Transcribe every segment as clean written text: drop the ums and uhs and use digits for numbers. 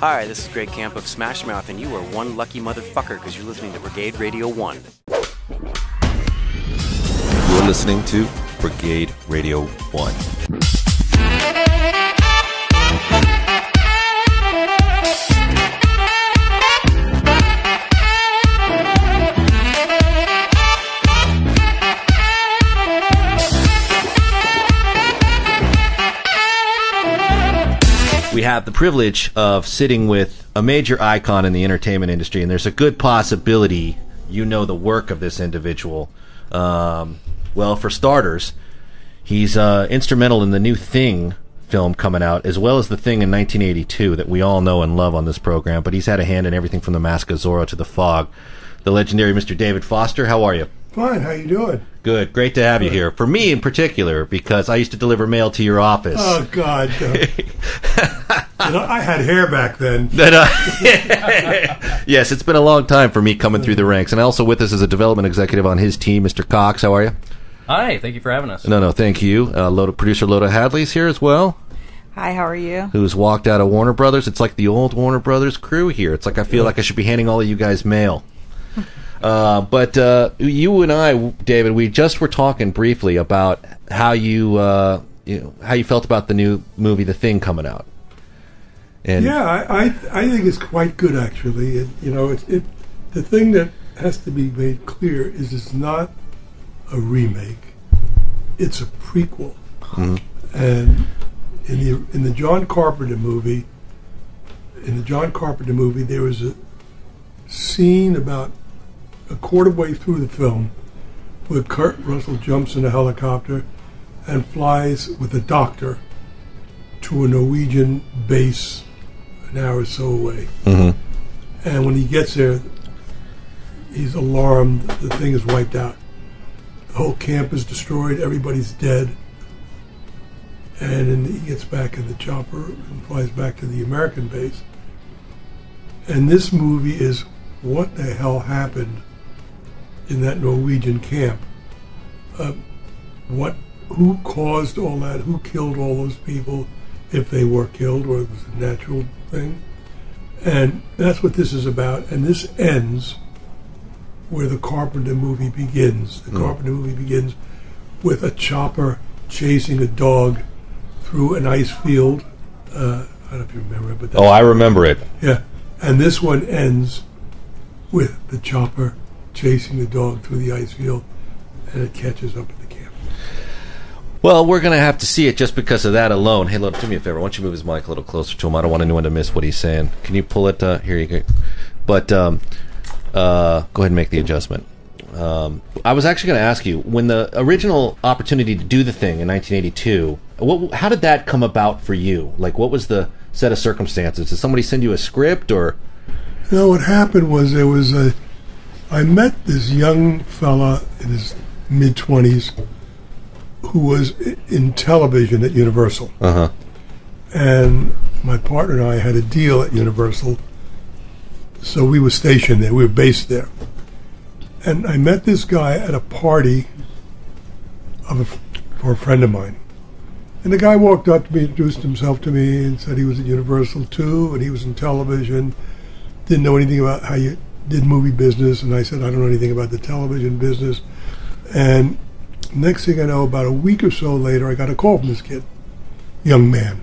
Hi, this is Greg Camp of Smash Mouth, and you are one lucky motherfucker because you're listening to Brigade-Radio-One. You're listening to Brigade-Radio-One. We have the privilege of sitting with a major icon in the entertainment industry, and there's a good possibility you know the work of this individual. Well, for starters, he's instrumental in the new Thing film coming out, as well as the Thing in 1982 that we all know and love on this program, but he's had a hand in everything from The Mask of Zorro to The Fog. The legendary Mr. David Foster, how are you? Fine, how you doing? Good, great to have you here. For me in particular, because I used to deliver mail to your office. Oh, God. I had hair back then. Yes, it's been a long time for me coming through the ranks. And also with us is a development executive on his team, Mr. Cox. How are you? Hi, thank you for having us. No, thank you. Producer Loda Hadley's here as well. Hi, how are you? Who's walked out of Warner Brothers. It's like the old Warner Brothers crew here. It's like I feel like I should be handing all of you guys mail. But you and I, David, we just were talking briefly about how you how you felt about the new movie, The Thing, coming out. And yeah, I think it's quite good, actually. The thing that has to be made clear is it's not a remake; it's a prequel. Mm-hmm. And in the John Carpenter movie, there was a scene about a quarter way through the film where Kurt Russell jumps in a helicopter and flies with a doctor to a Norwegian base an hour or so away. Mm-hmm. And when he gets there, he's alarmed. The thing is wiped out. The whole camp is destroyed. Everybody's dead. And then he gets back in the chopper and flies back to the American base. And this movie is what the hell happened in that Norwegian camp. Who caused all that? Who killed all those people, if they were killed or it was a natural thing? And that's what this is about. And this ends where the Carpenter movie begins. The Carpenter movie begins with a chopper chasing a dog through an ice field. I don't know if you remember it, but I remember it. Yeah, and this one ends with the chopper chasing the dog through the ice field, and it catches up at the camp. Well, we're going to have to see it just because of that alone. Hey, look, do me a favor. Why don't you move his mic a little closer to him? I don't want anyone to miss what he's saying. Can you pull it? Here you go. But go ahead and make the adjustment. I was actually going to ask you, when the original opportunity to do The Thing in 1982, how did that come about for you? Like, what was the set of circumstances? Did somebody send you a script, or? No, what happened was I met this young fella in his mid-20s who was in television at Universal. Uh-huh. And my partner and I had a deal at Universal, so we were stationed there. We were based there. And I met this guy at a party for a friend of mine. And the guy walked up to me, introduced himself to me, and said he was at Universal too, and he was in television. Didn't know anything about how you did movie business, and I said, I don't know anything about the television business. And next thing I know, about a week or so later, I got a call from this kid, young man.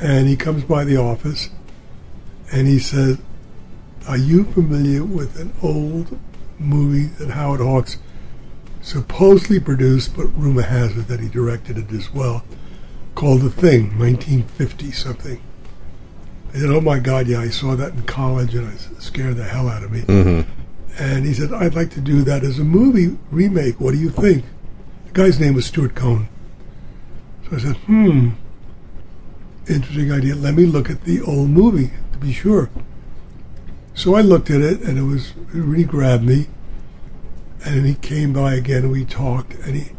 And he comes by the office, and he said, are you familiar with an old movie that Howard Hawks supposedly produced, but rumor has it that he directed it as well, called The Thing, 1950-something? I said, oh my God, yeah, I saw that in college, and it scared the hell out of me. Mm-hmm. And he said, I'd like to do that as a movie remake. What do you think? The guy's name was Stuart Cohen. So I said, interesting idea. Let me look at the old movie to be sure. So I looked at it, and it really grabbed me. And then he came by again, and we talked, and he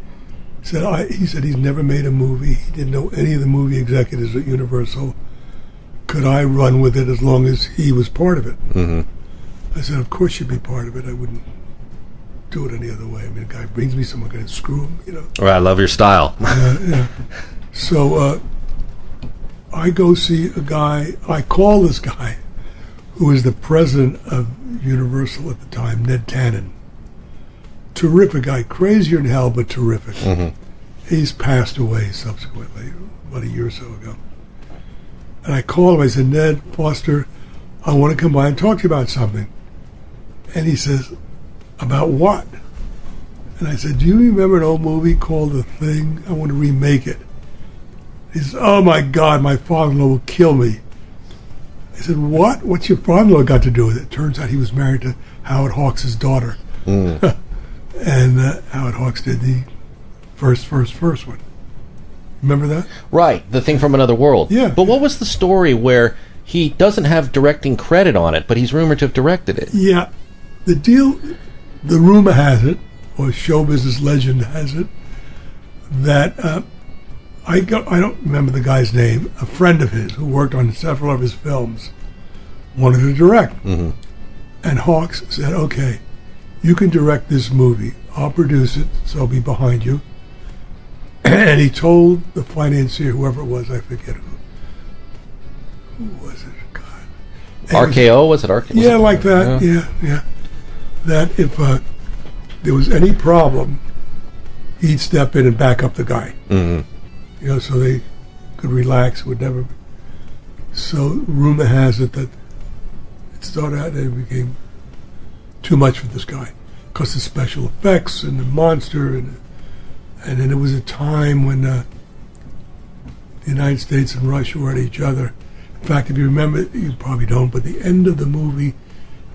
said he's never made a movie. He didn't know any of the movie executives at Universal. Could I run with it as long as he was part of it? Mm-hmm. I said, of course you'd be part of it. I wouldn't do it any other way. I mean, a guy brings me someone, going to screw him, you know. All right, I love your style. Yeah. So I I go see a guy. I call this guy, who was the president of Universal at the time, Ned Tannen. Terrific guy, crazier than hell, but terrific. Mm-hmm. He's passed away subsequently, about a year or so ago. And I called him. I said, Ned Foster, I want to come by and talk to you about something. And he says, about what? And I said, do you remember an old movie called The Thing? I want to remake it. He says, oh my God, my father-in-law will kill me. I said, what? What's your father-in-law got to do with it? Turns out he was married to Howard Hawks' daughter. Mm. And Howard Hawks did the first one. Remember that? Right, The Thing from Another World. Yeah. But what was the story where he doesn't have directing credit on it, but he's rumored to have directed it? Yeah. The deal, the rumor has it, or show business legend has it, that I don't remember the guy's name, a friend of his who worked on several of his films wanted to direct. Mm-hmm. And Hawks said, okay, you can direct this movie. I'll produce it, so I'll be behind you. And he told the financier, whoever it was, I forget who was it? God. RKO? Was it RKO? Yeah, like that. Yeah. That if there was any problem, he'd step in and back up the guy. Mm-hmm. You know, so they could relax. Would never. So rumor has it that it started out and it became too much for this guy because of special effects and the monster, and then there was a time when the United States and Russia were at each other. In fact, if you remember, you probably don't, but the end of the movie,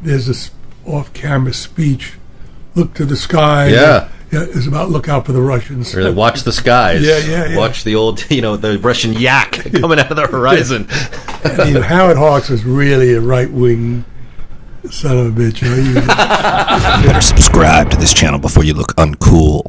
there's this off-camera speech. Look to the sky. Yeah. It's about look out for the Russians. Really, watch the skies. Yeah. Watch the old, the Russian yak coming out of the horizon. And, Howard Hawks was really a right-wing son of a bitch. You better subscribe to this channel before you look uncool.